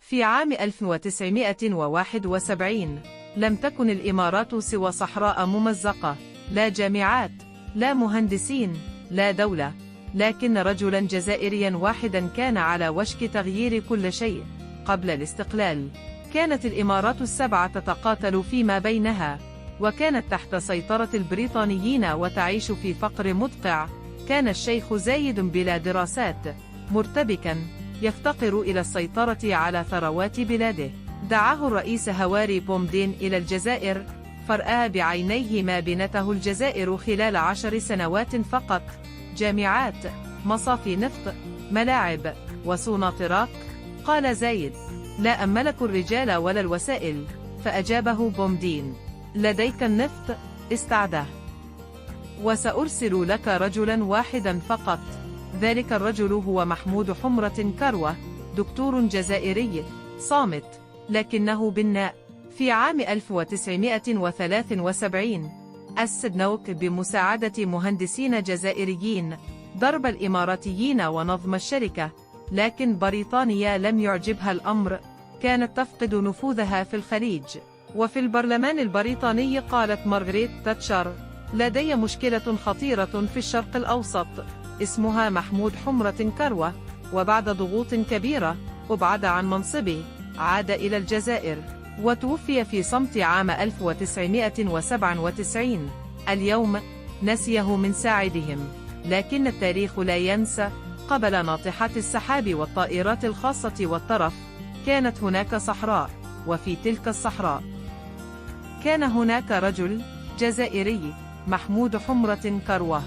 في عام 1971 لم تكن الإمارات سوى صحراء ممزقة، لا جامعات، لا مهندسين، لا دولة، لكن رجلا جزائريا واحدا كان على وشك تغيير كل شيء. قبل الاستقلال كانت الإمارات السبع تتقاتل فيما بينها، وكانت تحت سيطرة البريطانيين وتعيش في فقر مدقع. كان الشيخ زايد بلا دراسات، مرتبكا، يفتقر إلى السيطرة على ثروات بلاده. دعاه الرئيس هواري بومدين إلى الجزائر، فرأى بعينيه ما بنته الجزائر خلال 10 سنوات فقط: جامعات، مصافي نفط، ملاعب، وسوناطراك. قال زايد: لا أملك الرجال ولا الوسائل. فأجابه بومدين: لديك النفط، استعده، وسأرسل لك رجلا واحدا فقط. ذلك الرجل هو محمود حمرة كروة، دكتور جزائري صامت لكنه بناء. في عام 1973 أسد نوك بمساعدة مهندسين جزائريين ضرب الإماراتيين ونظم الشركة، لكن بريطانيا لم يعجبها الأمر. كانت تفقد نفوذها في الخليج. وفي البرلمان البريطاني قالت مارغريت تاتشر: لدي مشكلة خطيرة في الشرق الأوسط اسمها محمود حمرة كروة. وبعد ضغوط كبيرة أبعد عن منصبه، عاد إلى الجزائر، وتوفي في صمت عام 1997. اليوم نسيه من ساعدهم، لكن التاريخ لا ينسى. قبل ناطحات السحاب والطائرات الخاصة والطرف كانت هناك صحراء، وفي تلك الصحراء كان هناك رجل جزائري، محمود حمرة كروة.